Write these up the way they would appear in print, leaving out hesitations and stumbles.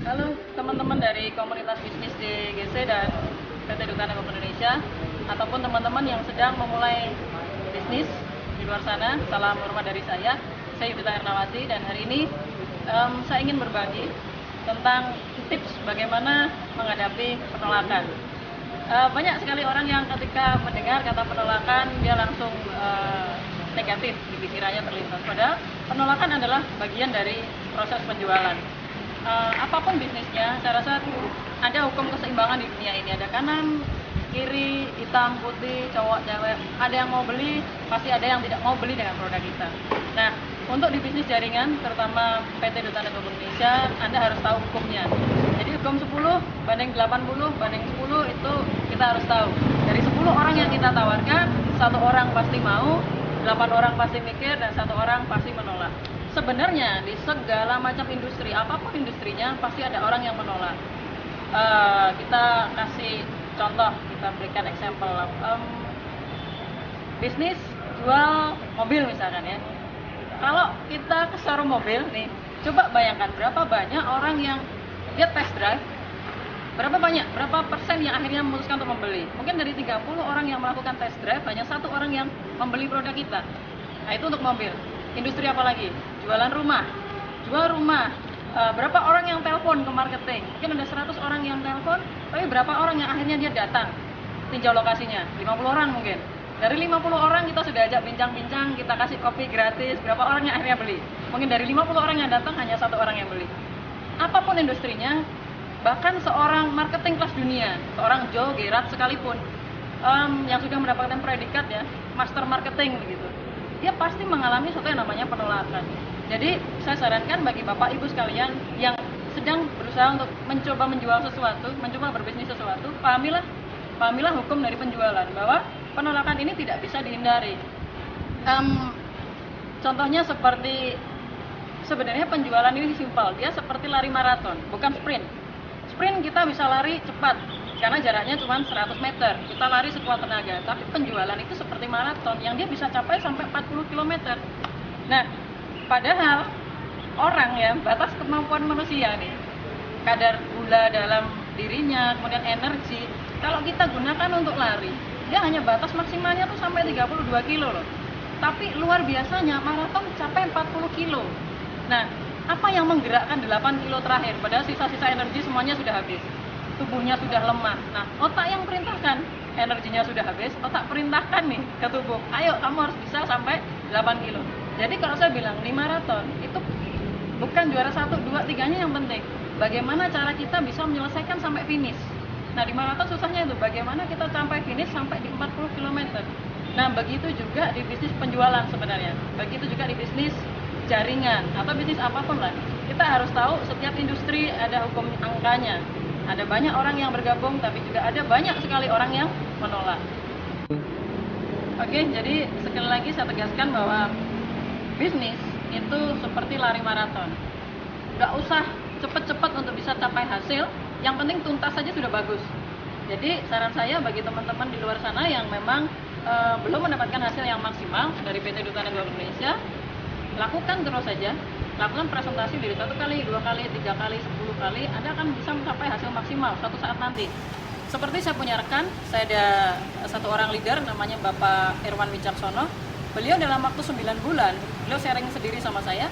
Halo teman-teman dari komunitas bisnis DGC dan PT Duta Network Indonesia, ataupun teman-teman yang sedang memulai bisnis di luar sana. Salam hormat dari saya Yudita Ernawati, dan hari ini saya ingin berbagi tentang tips bagaimana menghadapi penolakan. Banyak sekali orang yang ketika mendengar kata penolakan dia langsung negatif, di pikirannya terlintas. Padahal penolakan adalah bagian dari proses penjualan. Apapun bisnisnya, saya rasa ada hukum keseimbangan di dunia ini. Ada kanan, kiri, hitam, putih, cowok, cewek. Ada yang mau beli, pasti ada yang tidak mau beli dengan produk kita. Nah, untuk di bisnis jaringan, terutama PT Duta Network Indonesia, Anda harus tahu hukumnya. Jadi hukum 10 banding 80 banding 10 itu kita harus tahu. Dari 10 orang yang kita tawarkan, 1 orang pasti mau, 8 orang pasti mikir, dan 1 orang pasti menolak. Sebenarnya di segala macam industri, apapun industrinya, pasti ada orang yang menolak. Kita kasih contoh, kita berikan example. Bisnis jual mobil misalkan ya. Kalau kita ke showroom mobil nih, coba bayangkan berapa banyak orang yang dia test drive, berapa persen yang akhirnya memutuskan untuk membeli. Mungkin dari 30 orang yang melakukan test drive, hanya 1 orang yang membeli produk kita. Nah, itu untuk mobil. Industri apa lagi? Jualan rumah. Jual rumah. Berapa orang yang telepon ke marketing? Mungkin ada 100 orang yang telepon, tapi berapa orang yang akhirnya dia datang tinjau lokasinya? 50 orang mungkin. Dari 50 orang kita sudah ajak bincang-bincang, kita kasih kopi gratis, berapa orang yang akhirnya beli? Mungkin dari 50 orang yang datang hanya 1 orang yang beli. Apapun industrinya, bahkan seorang marketing kelas dunia, seorang Joe Gerard sekalipun, yang sudah mendapatkan predikat ya, master marketing begitu, dia pasti mengalami sesuatu yang namanya penolakan. Jadi saya sarankan bagi bapak ibu sekalian yang sedang berusaha untuk mencoba menjual sesuatu, mencoba berbisnis sesuatu, pahamilah hukum dari penjualan, bahwa penolakan ini tidak bisa dihindari. Contohnya seperti, sebenarnya penjualan ini simpel, dia seperti lari maraton, bukan sprint. Sprint kita bisa lari cepat karena jaraknya cuma 100 meter, kita lari sekuat tenaga. Tapi penjualan itu seperti maraton yang dia bisa capai sampai 40 km. Nah, padahal orang ya, batas kemampuan manusia nih, kadar gula dalam dirinya, kemudian energi, kalau kita gunakan untuk lari, dia hanya batas maksimalnya tuh sampai 32 kilo loh. Tapi luar biasanya maraton capai 40 kilo. Nah, apa yang menggerakkan 8 kilo terakhir? Padahal sisa-sisa energi semuanya sudah habis. Tubuhnya sudah lemah. Nah, otak yang perintahkan, energinya sudah habis, otak perintahkan nih ke tubuh, ayo kamu harus bisa sampai 8 kilo. Jadi kalau saya bilang di maraton itu bukan juara 1, 2, 3-nya yang penting. Bagaimana cara kita bisa menyelesaikan sampai finish. Nah, di maraton susahnya itu bagaimana kita sampai finish sampai di 40 km. Nah, begitu juga di bisnis penjualan sebenarnya. Begitu juga di bisnis jaringan atau bisnis apapun lah. Kita harus tahu setiap industri ada hukum angkanya. Ada banyak orang yang bergabung, tapi juga ada banyak sekali orang yang menolak. Oke, jadi sekali lagi saya tegaskan bahwa bisnis itu seperti lari maraton. Gak usah cepet-cepet untuk bisa capai hasil, yang penting tuntas saja sudah bagus. Jadi saran saya bagi teman-teman di luar sana yang memang belum mendapatkan hasil yang maksimal dari PT Duta Network Indonesia, lakukan terus saja, lakukan presentasi dari 1 kali, 2 kali, 3 kali, 10 kali, Anda akan bisa mencapai hasil maksimal suatu saat nanti. Seperti saya punya rekan, saya ada 1 orang leader namanya Bapak Irwan Wicaksono. Beliau dalam waktu 9 bulan, beliau sharing sendiri sama saya,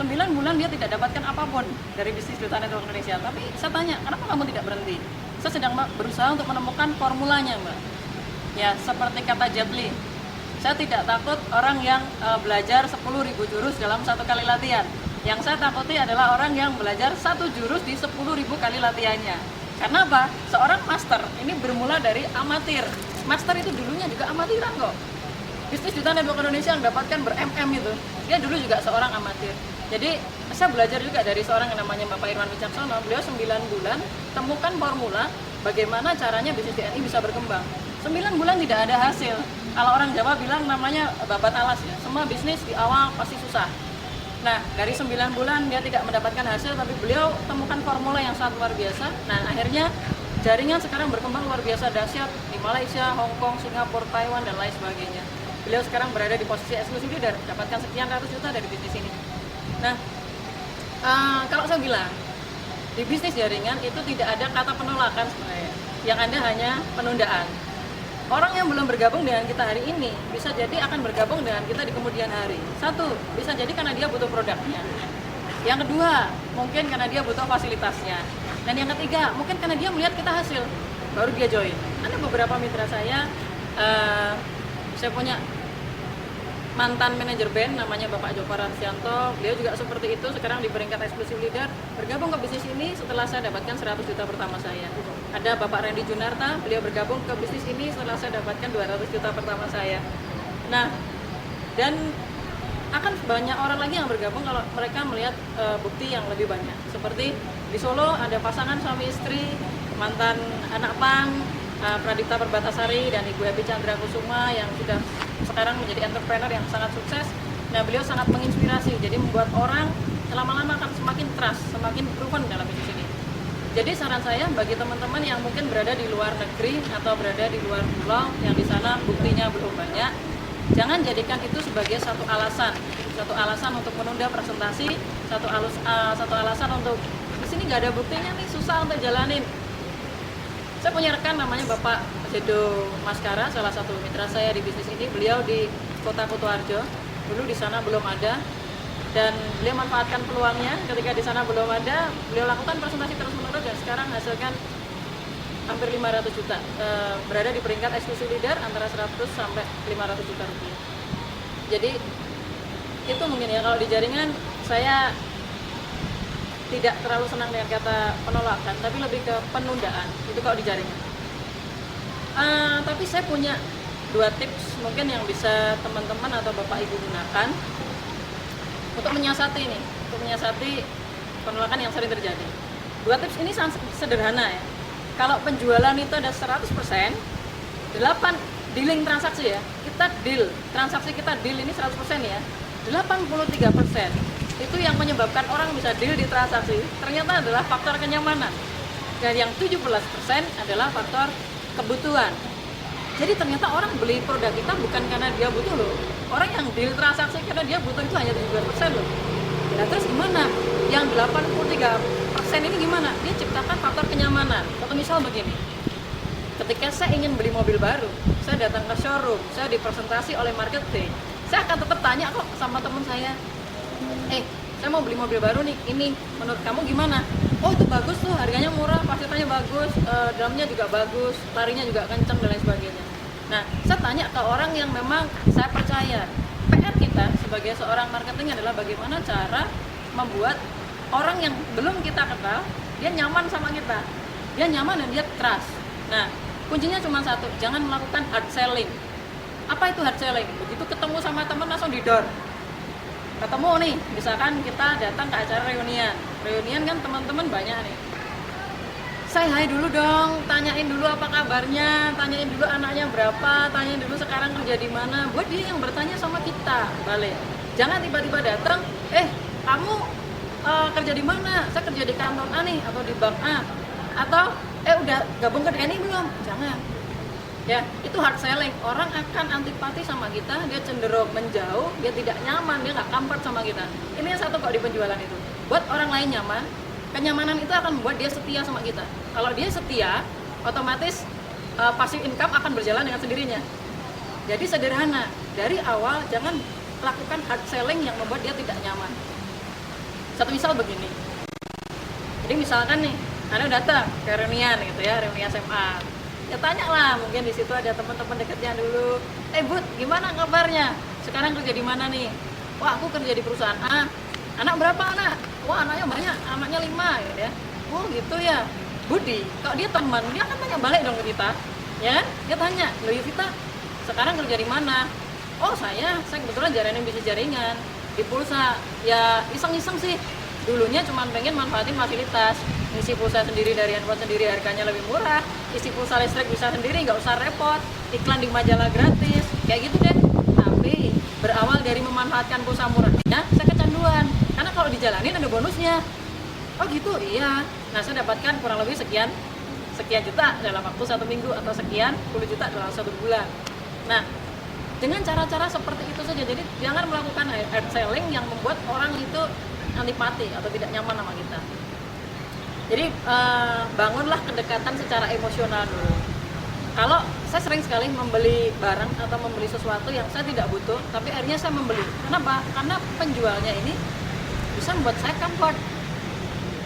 9 bulan dia tidak dapatkan apapun dari bisnis Duta Network Indonesia. Tapi saya tanya, kenapa kamu tidak berhenti? Saya sedang berusaha untuk menemukan formulanya, Mbak. Ya, seperti kata Jet Li, saya tidak takut orang yang belajar 10.000 jurus dalam 1 kali latihan. Yang saya takuti adalah orang yang belajar 1 jurus di 10.000 kali latihannya. Karena apa? Seorang master ini bermula dari amatir. Master itu dulunya juga amatiran kok. Bisnis Duta Network Indonesia yang dapatkan ber-MM itu, dia dulu juga seorang amatir. Jadi saya belajar juga dari seorang yang namanya Bapak Irwan Wicaksono. Beliau 9 bulan temukan formula bagaimana caranya bisnis DNI bisa berkembang. 9 bulan tidak ada hasil. Kalau orang Jawa bilang namanya babat alas ya. Semua bisnis di awal pasti susah. Nah, dari 9 bulan dia tidak mendapatkan hasil, tapi beliau temukan formula yang sangat luar biasa. Nah, akhirnya jaringan sekarang berkembang luar biasa dahsyat di Malaysia, Hong Kong, Singapura, Taiwan, dan lain sebagainya. Beliau sekarang berada di posisi eksklusif leader, dapatkan sekian ratus juta dari bisnis ini. Nah, kalau saya bilang Di bisnis jaringan itu tidak ada kata penolakan sebenarnya. Yang ada hanya penundaan. Orang yang belum bergabung dengan kita hari ini bisa jadi akan bergabung dengan kita di kemudian hari. Satu, bisa jadi karena dia butuh produknya. Yang kedua, mungkin karena dia butuh fasilitasnya. Dan yang ketiga, mungkin karena dia melihat kita hasil, baru dia join. Ada beberapa mitra saya punya mantan manajer band namanya Bapak Joko Rarsyanto. Beliau juga seperti itu, sekarang di peringkat eksklusif leader, bergabung ke bisnis ini setelah saya dapatkan 100 juta pertama saya. Ada Bapak Randy Junarta, beliau bergabung ke bisnis ini setelah saya dapatkan 200 juta pertama saya. Nah, dan akan banyak orang lagi yang bergabung kalau mereka melihat bukti yang lebih banyak. Seperti di Solo ada pasangan suami istri, mantan anak pang, Pradipta Perbatasari dan Ibu Happy Chandra Kusuma yang sudah sekarang menjadi entrepreneur yang sangat sukses. Nah, beliau sangat menginspirasi, jadi membuat orang lama-lama akan semakin trust, semakin proven dalam bisnis ini. Jadi saran saya bagi teman-teman yang mungkin berada di luar negeri atau berada di luar pulau yang di sana buktinya belum banyak, jangan jadikan itu sebagai satu alasan untuk menunda presentasi, satu alasan untuk di sini nggak ada buktinya nih, susah untuk jalanin. Saya punya rekan namanya Bapak Zedo Maskara, salah satu mitra saya di bisnis ini. Beliau di Kota Kutoarjo, dulu di sana belum ada, dan beliau manfaatkan peluangnya. Ketika di sana belum ada, beliau lakukan presentasi terus-menerus dan sekarang hasilkan hampir 500 juta, berada di peringkat eksklusif leader antara 100 sampai 500 juta rupiah. Jadi itu mungkin ya, kalau di jaringan saya tidak terlalu senang dengan kata penolakan, tapi lebih ke penundaan. Itu kalau di jaringan. Tapi saya punya 2 tips mungkin yang bisa teman-teman atau Bapak Ibu gunakan untuk menyiasati ini, untuk menyiasati penolakan yang sering terjadi. 2 tips ini sangat sederhana ya. Kalau penjualan itu ada 100%, 8 dealing transaksi ya, kita deal, transaksi kita deal ini 100% ya, 83% itu yang menyebabkan orang bisa deal di transaksi ternyata adalah faktor kenyamanan, dan yang 17% adalah faktor kebutuhan. Jadi ternyata orang beli produk kita bukan karena dia butuh loh, orang yang deal transaksi karena dia butuh itu hanya 17% loh. Nah terus gimana? Yang 83% ini gimana? Dia ciptakan faktor kenyamanan. Atau misal begini, ketika saya ingin beli mobil baru, saya datang ke showroom, saya dipresentasi oleh marketing, saya akan tetap tanya kok sama teman saya, saya mau beli mobil baru nih, ini menurut kamu gimana? Oh itu bagus tuh, harganya murah, fasilitasnya bagus, dalamnya juga bagus, larinya juga kenceng dan lain sebagainya. Nah, saya tanya ke orang yang memang saya percaya. PR kita sebagai seorang marketing adalah bagaimana cara membuat orang yang belum kita kenal, dia nyaman sama kita, dia nyaman dan dia trust. Nah, kuncinya cuma satu, jangan melakukan hard selling. Apa itu hard selling? Begitu ketemu sama teman langsung didor. Ketemu nih, misalkan kita datang ke acara reunian kan teman-teman banyak nih. Say hi dulu dong, tanyain dulu apa kabarnya, tanyain dulu anaknya berapa, tanyain dulu sekarang kerja di mana, buat dia yang bertanya sama kita balik. Jangan tiba-tiba datang, kamu kerja di mana? Saya kerja di kantor A nih, atau di bank A, atau udah gabung ke DNI belum? Jangan. Ya, itu hard selling. Orang akan antipati sama kita, dia cenderung menjauh, dia tidak nyaman, dia nggak comfort sama kita. Ini yang satu kok di penjualan itu. Buat orang lain nyaman, kenyamanan itu akan membuat dia setia sama kita. Kalau dia setia, otomatis passive income akan berjalan dengan sendirinya. Jadi sederhana, dari awal jangan lakukan hard selling yang membuat dia tidak nyaman. Satu misal begini. Jadi misalkan nih, Anda datang ke reunian gitu ya, reunian SMA. Ya tanya lah, mungkin di situ ada teman-teman dekatnya dulu. Bud, gimana kabarnya? Sekarang kerja di mana nih? Wah, aku kerja di perusahaan A. Anak berapa anak? Wah, anaknya banyak, anaknya 5 gitu ya. Oh gitu ya. Budi, kalau dia teman, dia akan tanya balik dong ke kita. Ya kan? Dia tanya, "Loh Yuvita, sekarang kerja di mana?" Oh, saya kebetulan jalanin bisnis jaringan di pulsa. Ya iseng-iseng sih. Dulunya cuma pengen manfaatin fasilitas, ngisi pulsa sendiri dari handphone sendiri, harganya lebih murah, isi pulsa listrik bisa sendiri, nggak usah repot, iklan di majalah gratis, kayak gitu deh. Tapi berawal dari memanfaatkan pulsa murahnya, saya kecanduan, karena kalau dijalanin ada bonusnya. Oh gitu, iya. Nah, saya dapatkan kurang lebih sekian juta dalam waktu 1 minggu, atau sekian 10 juta dalam 1 bulan. Nah, dengan cara-cara seperti itu saja. Jadi jangan melakukan hard selling yang membuat orang itu antipati atau tidak nyaman sama kita. Jadi bangunlah kedekatan secara emosional dulu. Kalau saya sering sekali membeli barang atau membeli sesuatu yang saya tidak butuh, tapi akhirnya saya membeli. Kenapa? Karena penjualnya ini bisa membuat saya comfort.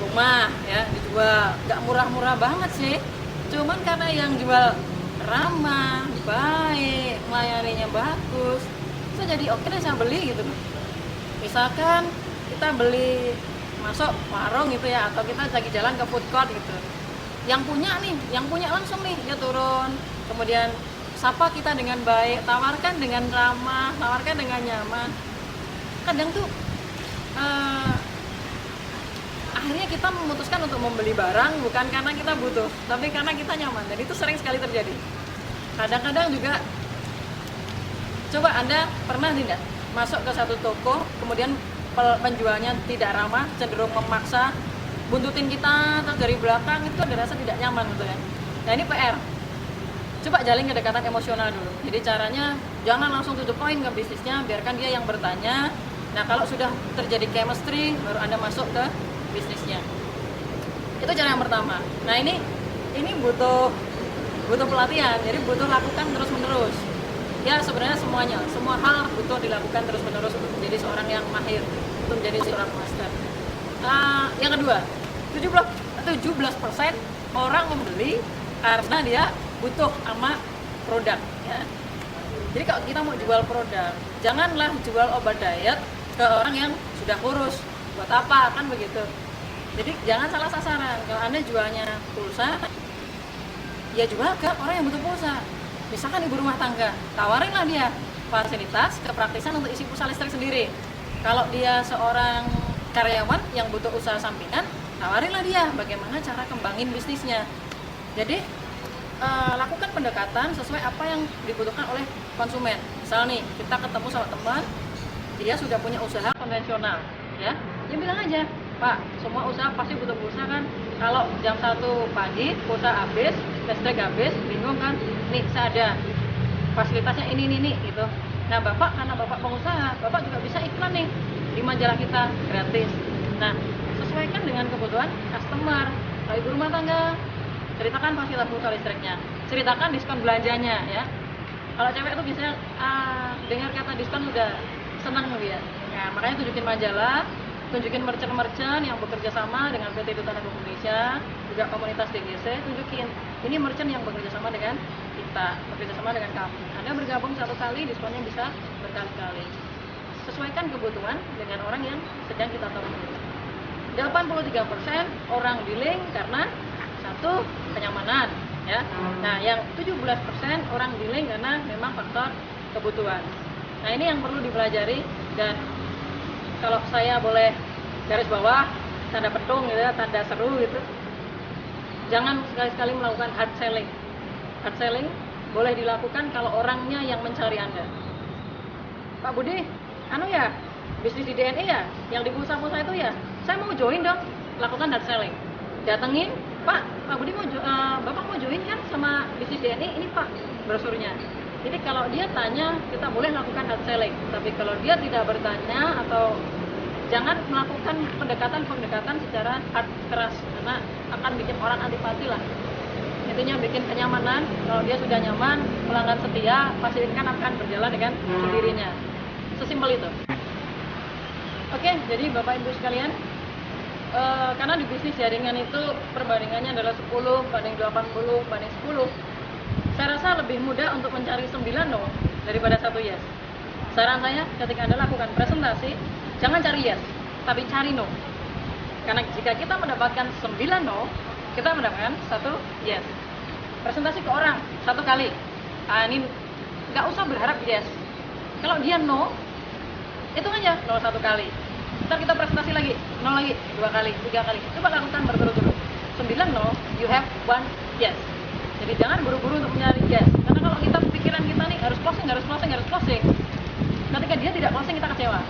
Rumah ya dijual, nggak murah-murah banget sih. Cuman karena yang jual ramah, baik, melayaninya bagus, saya jadi oke deh saya beli gitu. Misalkan kita beli masuk warung gitu ya, atau kita lagi jalan ke food court gitu, yang punya langsung nih dia turun, kemudian sapa kita dengan baik, tawarkan dengan ramah, tawarkan dengan nyaman. Kadang tuh akhirnya kita memutuskan untuk membeli barang bukan karena kita butuh, tapi karena kita nyaman, dan itu sering sekali terjadi. Kadang-kadang juga, coba Anda pernah tidak masuk ke satu toko, kemudian penjualnya tidak ramah, cenderung memaksa, buntutin kita terus dari belakang, itu ada rasa tidak nyaman gitu ya. Nah ini PR. Coba jalin kedekatan emosional dulu. Jadi caranya jangan langsung to the point ke bisnisnya, biarkan dia yang bertanya. Nah kalau sudah terjadi chemistry, baru Anda masuk ke bisnisnya. Itu cara yang pertama. Nah ini butuh pelatihan, jadi butuh lakukan terus-menerus. Ya sebenarnya semua hal butuh dilakukan terus-menerus untuk menjadi seorang yang mahir, untuk menjadi seorang master. Yang kedua, 17% orang membeli karena dia butuh sama produk ya. Jadi kalau kita mau jual produk, janganlah jual obat diet ke orang yang sudah kurus. Buat apa? Kan begitu. Jadi jangan salah sasaran. Kalau Anda jualnya pulsa, ya jual ke orang yang butuh pulsa. Misalkan ibu rumah tangga, tawarinlah dia fasilitas kepraktisan untuk isi pulsa listrik sendiri. Kalau dia seorang karyawan yang butuh usaha sampingan, tawarinlah dia bagaimana cara kembangin bisnisnya. Jadi lakukan pendekatan sesuai apa yang dibutuhkan oleh konsumen. Misal nih, kita ketemu sama teman, dia sudah punya usaha konvensional, ya bilang aja, Pak, semua usaha pasti butuh pulsa kan? Kalau jam 1 pagi pulsa habis, listrik habis, bingung kan? Nih saya ada fasilitasnya ini gitu. Nah Bapak, karena Bapak pengusaha, Bapak juga bisa iklan nih di majalah kita gratis. Nah sesuaikan dengan kebutuhan customer. Kalau ibu rumah tangga, ceritakan fasilitas pulsa listriknya, ceritakan diskon belanjanya ya. Kalau cewek itu biasanya dengar kata diskon udah senang dia. Nah makanya tunjukin majalah, tunjukin merchant-merchant yang bekerja sama dengan PT Duta Agung Indonesia, juga komunitas DGC, tunjukin ini merchant yang bekerja sama dengan kita, bekerja sama dengan kami. Anda bergabung satu kali, diskonnya bisa berkali-kali. Sesuaikan kebutuhan dengan orang yang sedang kita tolong. 83% orang dealing karena satu, kenyamanan ya. Nah yang 17% orang dealing karena memang faktor kebutuhan. Nah ini yang perlu dipelajari, dan kalau saya boleh garis bawah, tanda petung gitu ya, tanda seru gitu, jangan sekali-sekali melakukan hard selling. Hard selling boleh dilakukan kalau orangnya yang mencari Anda. Pak Budi, ya bisnis di DNI ya, yang di pulsa-pulsa itu ya, saya mau join dong. Lakukan hard selling. Datengin, Pak Budi Bapak mau join kan sama bisnis DNI, ini Pak brosurnya. Jadi kalau dia tanya, kita boleh lakukan hard selling. Tapi kalau dia tidak bertanya, atau jangan melakukan pendekatan secara hard, keras, karena akan bikin orang antipati lah. Intinya bikin kenyamanan. Kalau dia sudah nyaman, pelanggan setia, pastikan akan berjalan dengan sendirinya. Sesimpel itu. Oke, jadi Bapak Ibu sekalian, karena di bisnis jaringan itu perbandingannya adalah 10 banding 80 banding 10, saya rasa lebih mudah untuk mencari 9 no daripada 1 yes. Saran saya, ketika Anda lakukan presentasi, jangan cari yes, tapi cari no. Karena jika kita mendapatkan 9 no, kita mendapatkan 1 yes. Presentasi ke orang 1 kali, ini nggak usah berharap yes. Kalau dia no, hitung aja 0 1 kali. Ntar kita presentasi lagi, 0 lagi, 2 kali, 3 kali. Coba lakukan berturut-turut. 9 no, you have 1 yes. Jadi jangan buru-buru untuk mencari yes. Karena kalau kita pikiran kita nih harus closing. Ketika dia tidak closing, kita kecewa.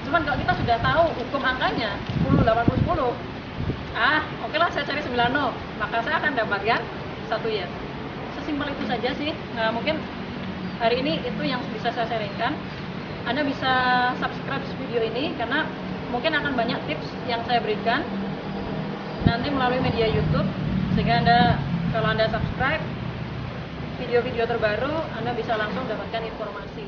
Cuman kalau kita sudah tahu hukum angkanya 10, 80, 10, oke lah saya cari 9 no, maka saya akan dapatkan 1 yes. Sesimpel itu saja sih. Nah, mungkin hari ini itu yang bisa saya sharingkan. Anda bisa subscribe video ini karena mungkin akan banyak tips yang saya berikan. nanti melalui media YouTube, sehingga kalau Anda subscribe video-video terbaru, Anda bisa langsung dapatkan informasi.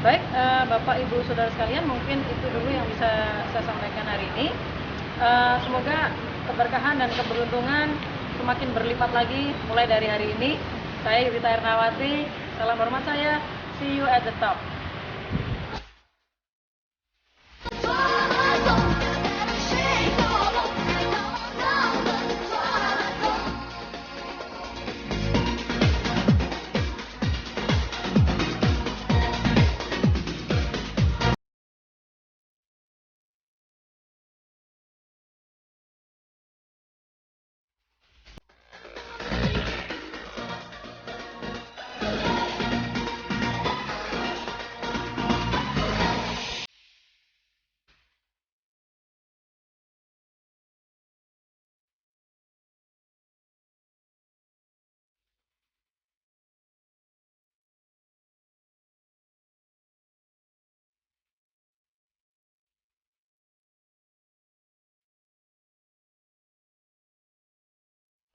Baik, Bapak Ibu Saudara sekalian, mungkin itu dulu yang bisa saya sampaikan hari ini. Semoga keberkahan dan keberuntungan semakin berlipat lagi mulai dari hari ini. Saya Yudita Ernawati, salam hormat saya, see you at the top.